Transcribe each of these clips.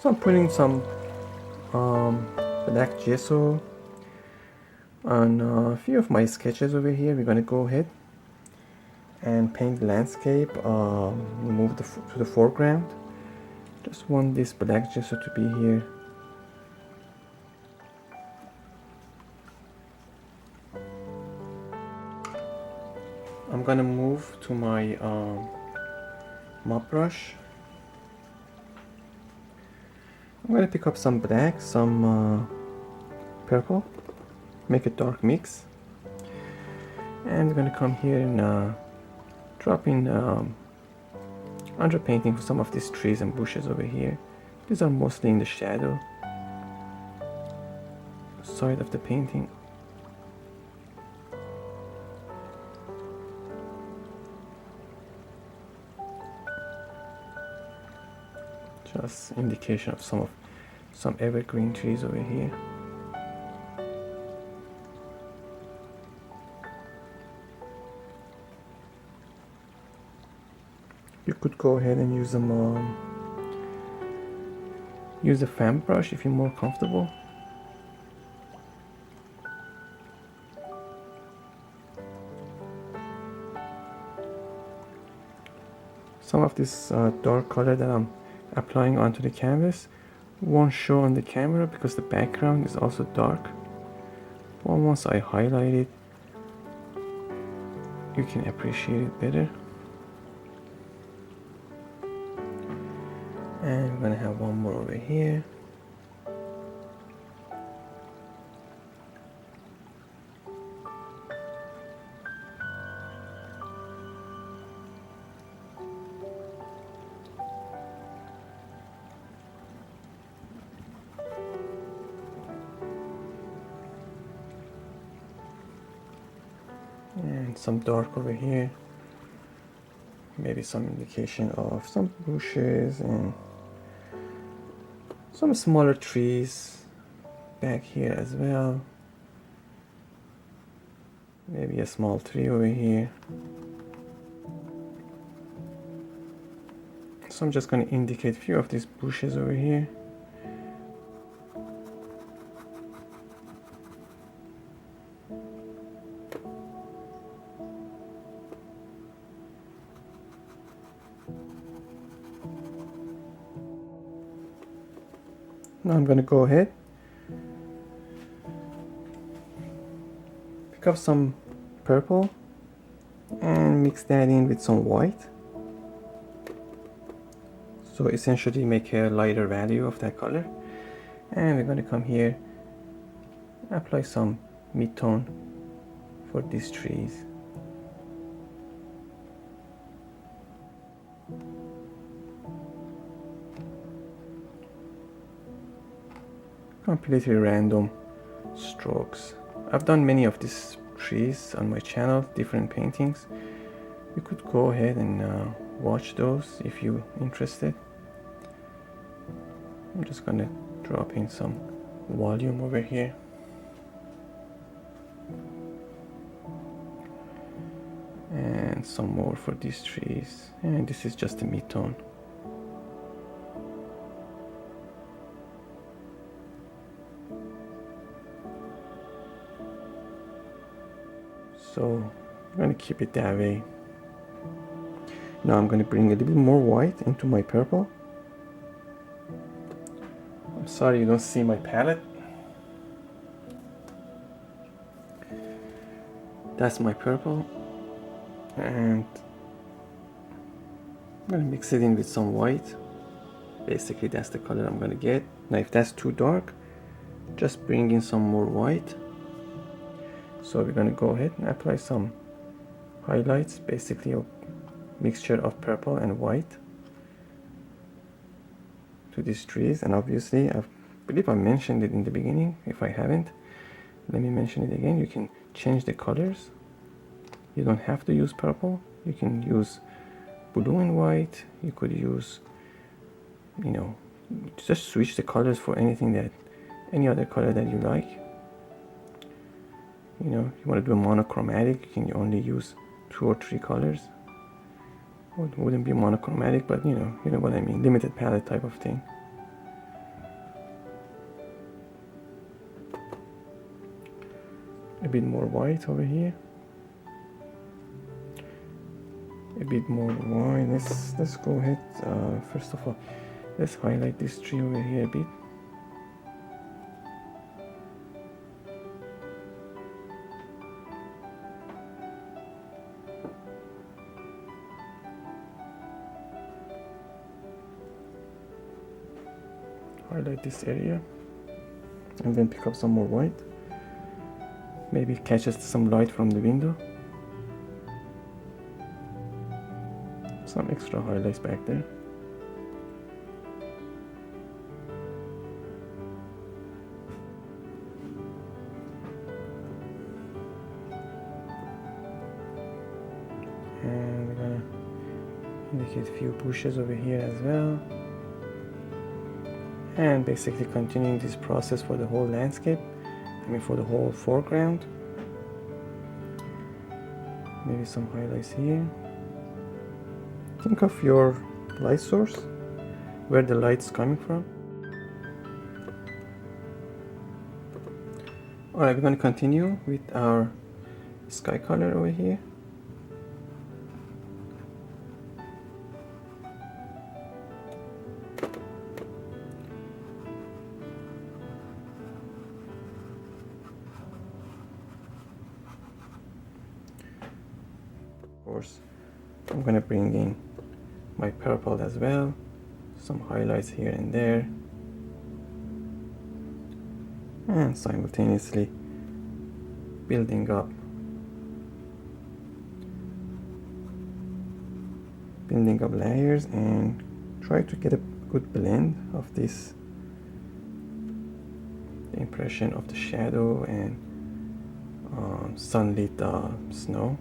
So I'm putting some black gesso on a few of my sketches over here. We're gonna go ahead and paint the landscape, move to the foreground. Just want this black gesso to be here. I'm gonna move to my mop brush. I'm gonna pick up some black, some purple, make a dark mix, and I'm gonna come here and drop in underpainting for some of these trees and bushes over here. These are mostly in the shadow side of the painting. Just indication of some evergreen trees over here. You could go ahead and use use a fan brush if you're more comfortable. Some of this dark color that I'm applying onto the canvas won't show on the camera because the background is also dark. But once I highlight it, you can appreciate it better. And we're gonna have one more over here. And some dark over here. Maybe some indication of some bushes and some smaller trees back here as well. Maybe a small tree over here. So I'm just going to indicate a few of these bushes over here. Now I'm going to go ahead, pick up some purple and mix that in with some white. So essentially make a lighter value of that color. And we're going to come here, apply some mid-tone for these trees. Completely random strokes. I've done many of these trees on my channel, different paintings. You could go ahead and watch those if you're interested. I'm just gonna drop in some volume over here. And some more for these trees. And this is just a mid-tone. So I'm going to keep it that way. Now I'm going to bring a little bit more white into my purple. I'm sorry you don't see my palette. That's my purple. And I'm going to mix it in with some white. Basically that's the color I'm going to get. Now if that's too dark, just bring in some more white. So we're going to go ahead and apply some highlights, basically a mixture of purple and white to these trees. And obviously I believe I mentioned it in the beginning. If I haven't, let me mention it again. You can change the colors. You don't have to use purple. You can use blue and white. You could use, you know, just switch the colors for any other color that you like. You know, if you want to do a monochromatic, you can only use 2 or 3 colors. Well, it wouldn't be monochromatic, but you know what I mean, limited palette type of thing. a bit more white over here. A bit more white. Let's go ahead. First of all, let's highlight this tree over here a bit. Highlight this area and then pick up some more white. Maybe it catches some light from the window. Some extra highlights back there. And we're gonna indicate a few bushes over here as well. And basically continuing this process for the whole landscape, for the whole foreground. Maybe some highlights here. Think of your light source, where the light's coming from. Alright, we're going to continue with our sky color over here. Of course, I'm going to bring in my purple as well, some highlights here and there, and simultaneously building up layers and try to get a good blend of this, the impression of the shadow and sunlit snow.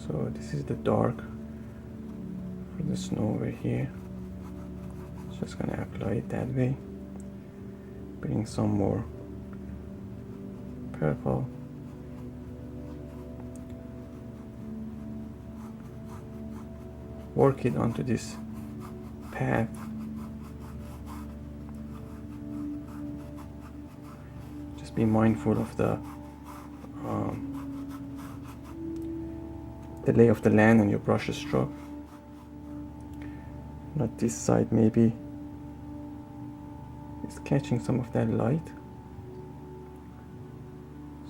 So this is the dark for the snow over here. Just gonna apply it that way. Bring some more purple. Work it onto this path. Just be mindful of the lay of the land on your brush stroke. Not this side, maybe it's catching some of that light,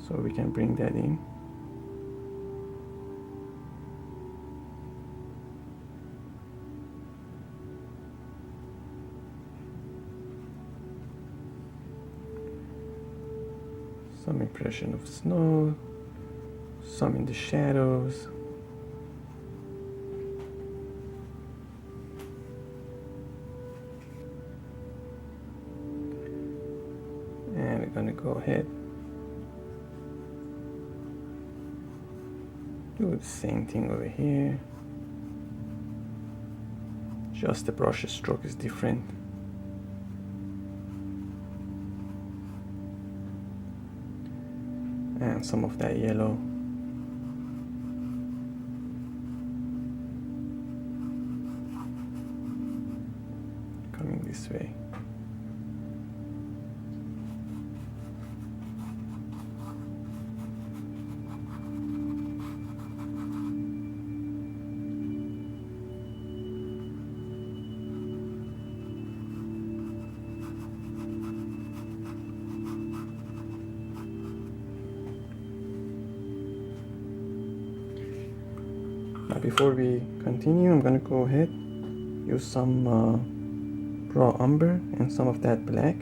so we can bring that in. Some impression of snow, some in the shadows. And we're gonna go ahead, do the same thing over here. Just the brush stroke is different. And some of that yellow. Coming this way. Now before we continue, I'm going to go ahead, use some raw umber and some of that black,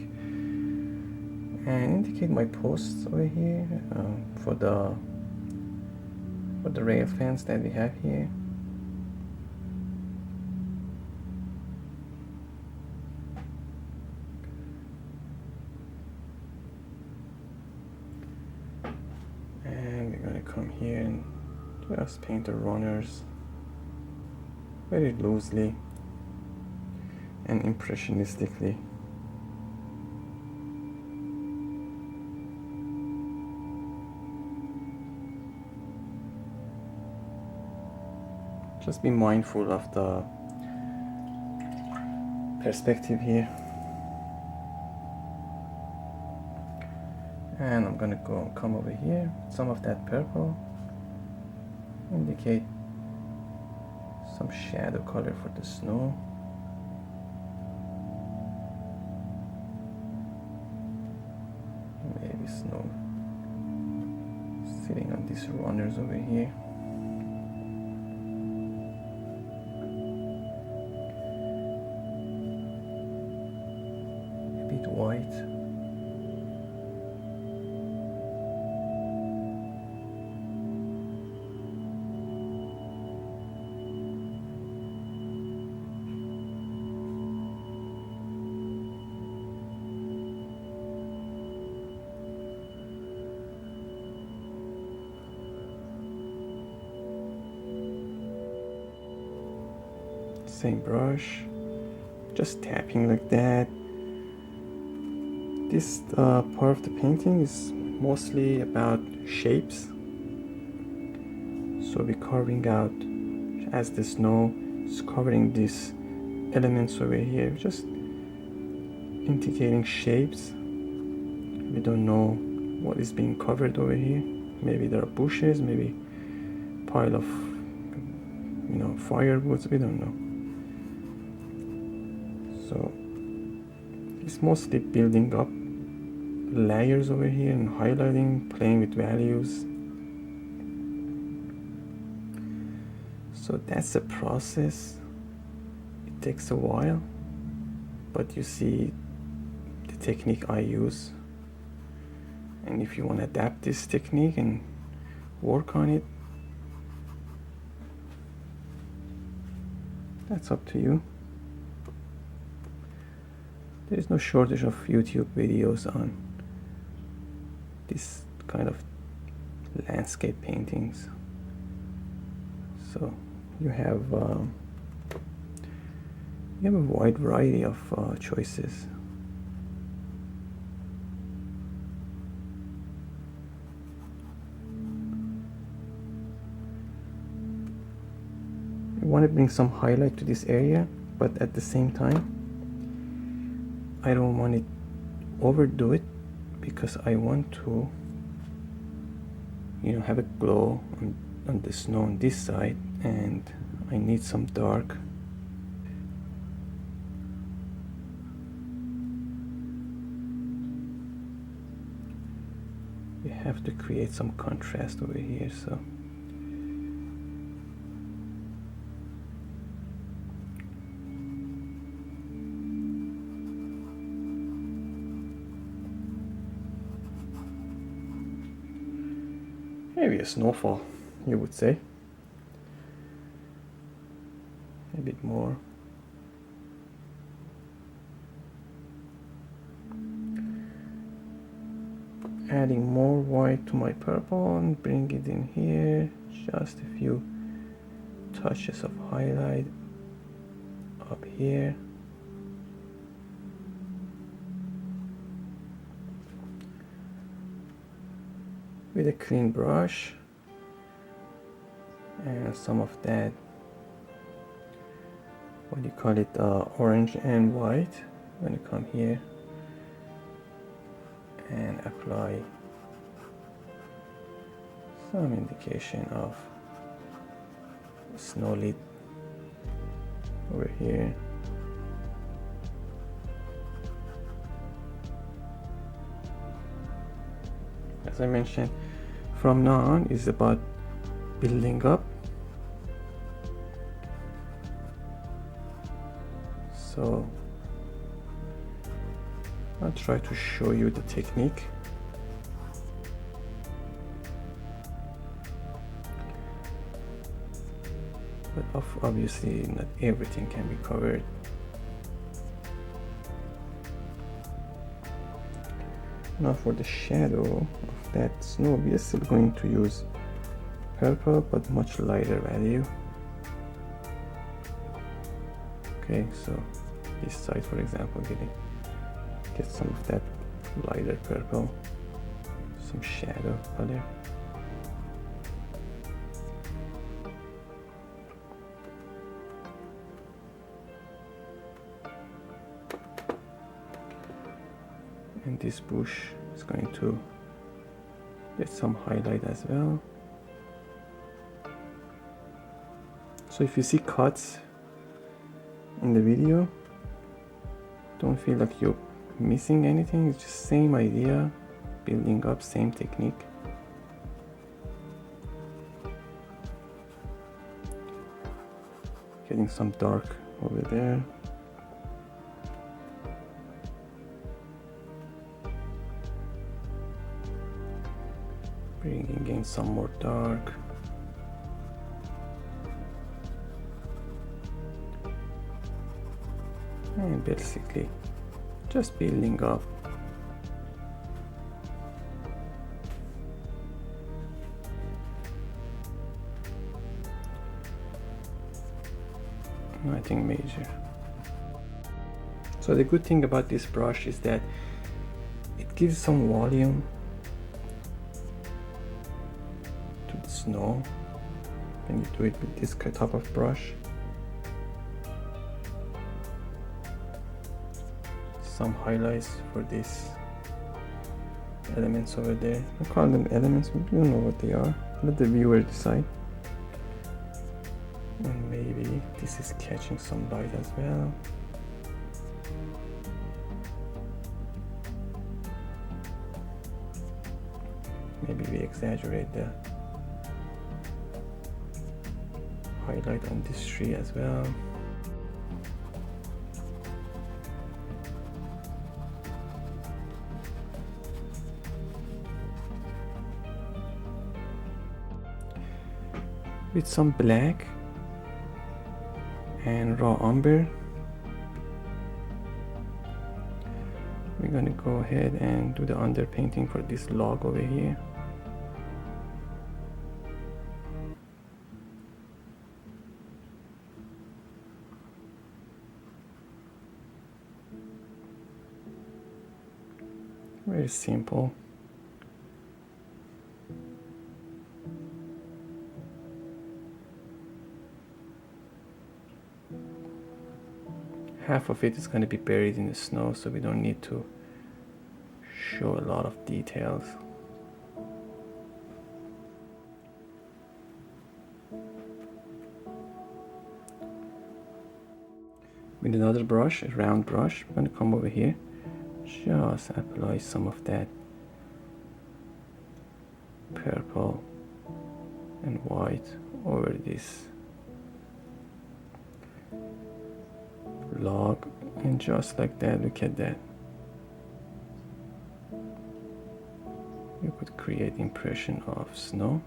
and indicate my posts over here for the rail fence that we have here. And we're going to come here and just paint the runners very loosely and impressionistically. Just be mindful of the perspective here. And I'm gonna come over here, some of that purple, indicate some shadow color for the snow. Maybe snow sitting on these runners over here. A bit white. Same brush, just tapping like that. This part of the painting is mostly about shapes, so we're carving out, as the snow is covering these elements over here, just indicating shapes. We don't know what is being covered over here. Maybe there are bushes, maybe pile of firewoods, we don't know. So it's mostly building up layers over here and highlighting, playing with values. So that's the process. It takes a while, but you see the technique I use. And if you want to adapt this technique and work on it, that's up to you. There is no shortage of YouTube videos on this kind of landscape paintings. So you have a wide variety of choices. I want to bring some highlight to this area, but at the same time I don't want to overdo it, because I want to have a glow on the snow on this side, and I need some dark. You have to create some contrast over here, so maybe a snowfall, you would say. A bit more. Adding more white to my purple and bring it in here. Just a few touches of highlight up here. With a clean brush and some of that, what do you call it, orange and white. I'm going to come here and apply some indication of snow lid over here. As I mentioned, from now on is about building up. So I'll try to show you the technique. But obviously not everything can be covered. Now for the shadow of that snow, we are still going to use purple, but much lighter value. Okay, so this side, for example, get some of that lighter purple, some shadow color. And this bush is going to Get some highlight as well. So if you see cuts in the video, don't feel like you're missing anything. It's just same idea, building up, same technique. Getting some dark over there. Bringing in some more dark. And basically just building up. Nothing major. So the good thing about this brush is that it gives some volume to the snow when you do it with this type of brush. Some highlights for these elements over there. I call them elements, you don't know what they are. Let the viewer decide. And maybe this is catching some light as well. Maybe we exaggerate the highlight on this tree as well. With some black and raw umber, we're gonna go ahead and do the underpainting for this log over here. Very simple. Half of it is going to be buried in the snow, so we don't need to show a lot of details. With another brush, a round brush, I'm going to come over here, just apply some of that purple and white over this log, and just like that, look at that. You could create impression of snow.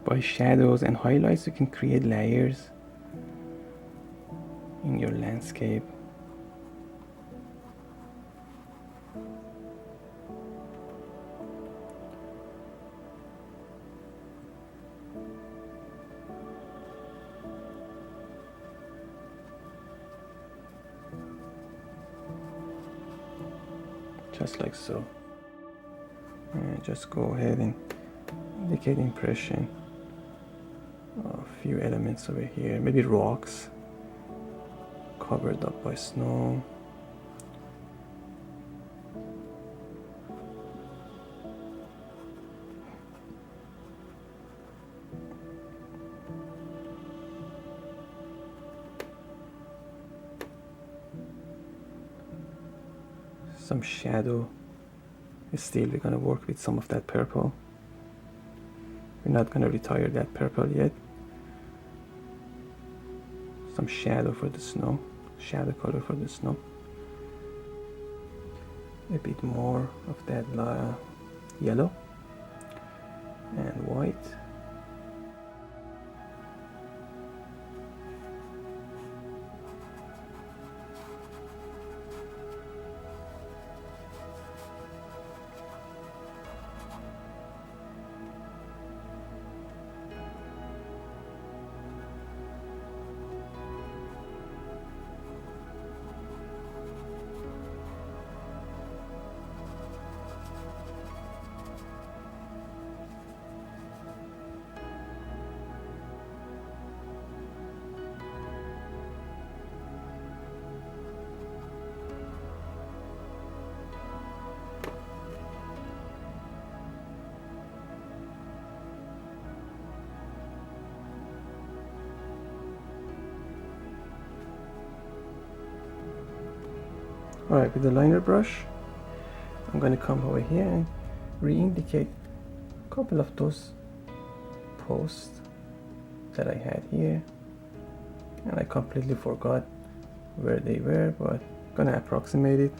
By shadows and highlights, you can create layers in your landscape. Just like so. And just go ahead and indicate impression. A few elements over here, maybe rocks covered up by snow. Some shadow. Still, we're gonna work with some of that purple. We're not gonna retire that purple yet. Some shadow for the snow, shadow color for the snow. A bit more of that yellow and white. Alright, with the liner brush, I'm going to come over here and re-indicate a couple of those posts that I had here, and I completely forgot where they were, but I'm going to approximate it.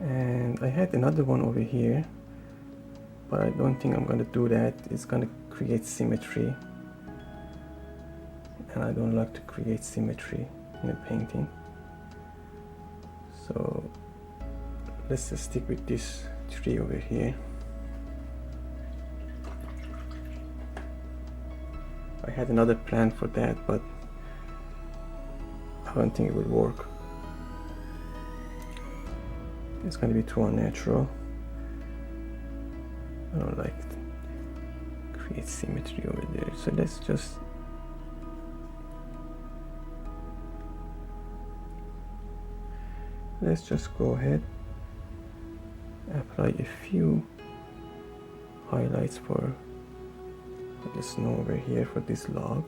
And I had another one over here, but I don't think I'm going to do that. It's going to create symmetry, and I don't like to create symmetry in a painting. So let's just stick with this tree over here. I had another plan for that, but I don't think it will work. It's going to be too unnatural. I don't like to create symmetry over there. So let's just go ahead, apply a few highlights for the snow over here for this log.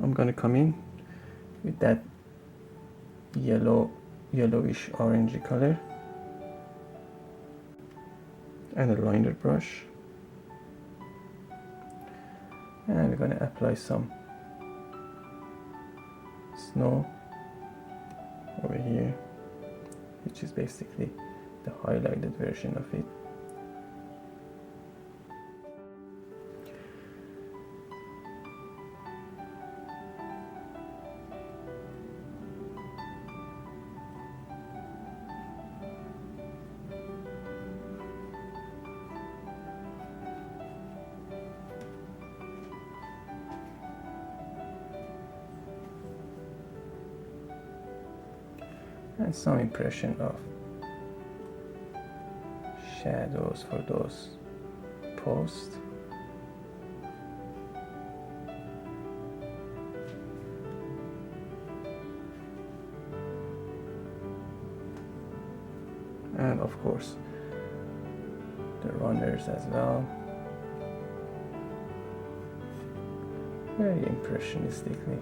I'm gonna come in with that yellowish orangey color and a liner brush, and we're gonna apply some snow over here, which is basically the highlighted version of it. And some impression of shadows for those posts. And of course the runners as well. Very impressionistically.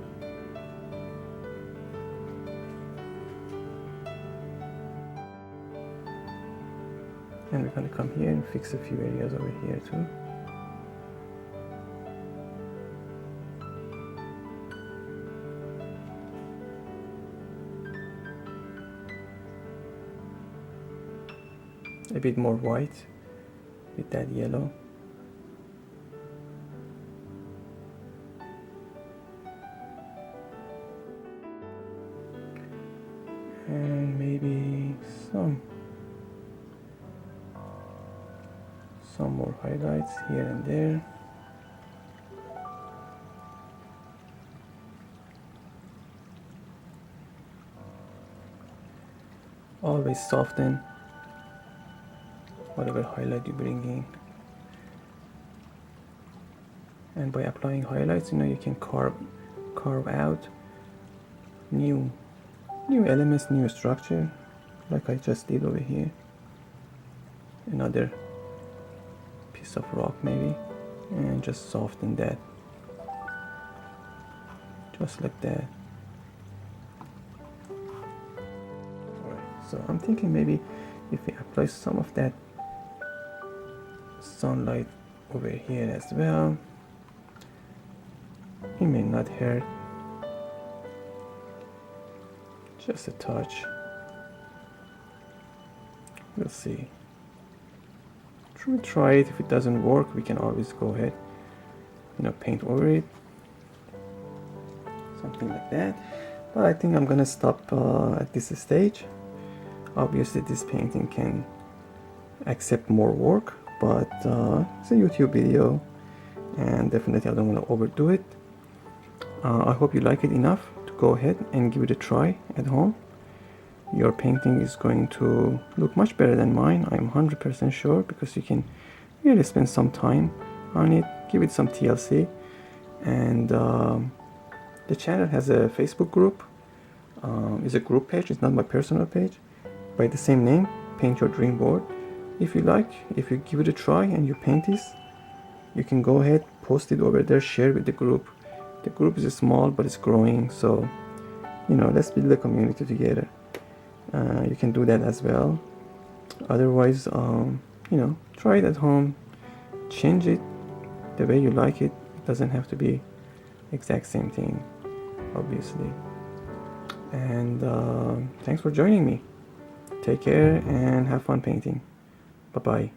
And we're going to come here and fix a few areas over here too. A bit more white with that yellow. And maybe some more highlights here and there. Always soften whatever highlight you bring in. And by applying highlights, you can carve out new elements, new structure, like I just did over here. Another piece of rock maybe, and just soften that, just like that. Alright, so I'm thinking maybe if we apply some of that sunlight over here as well, it may not hurt. Just a touch. We'll see. Try it. If it doesn't work, we can always go ahead, paint over it, something like that. But I think I'm gonna stop at this stage. Obviously this painting can accept more work, but it's a YouTube video, and definitely I don't want to overdo it. I hope you like it enough to go ahead and give it a try at home. Your painting is going to look much better than mine, I'm 100% sure, because you can really spend some time on it, give it some TLC, and The channel has a Facebook group. It's a group page, it's not my personal page, by the same name, Paint Your Dream Board. If you like, if you give it a try and you paint this, you can go ahead, post it over there, share with the group. The group is small, but it's growing, so you know, let's build a community together. You can do that as well. Otherwise, you know, try it at home, change it the way you like it. It doesn't have to be exact same thing, obviously. And thanks for joining me. Take care and have fun painting. Bye bye.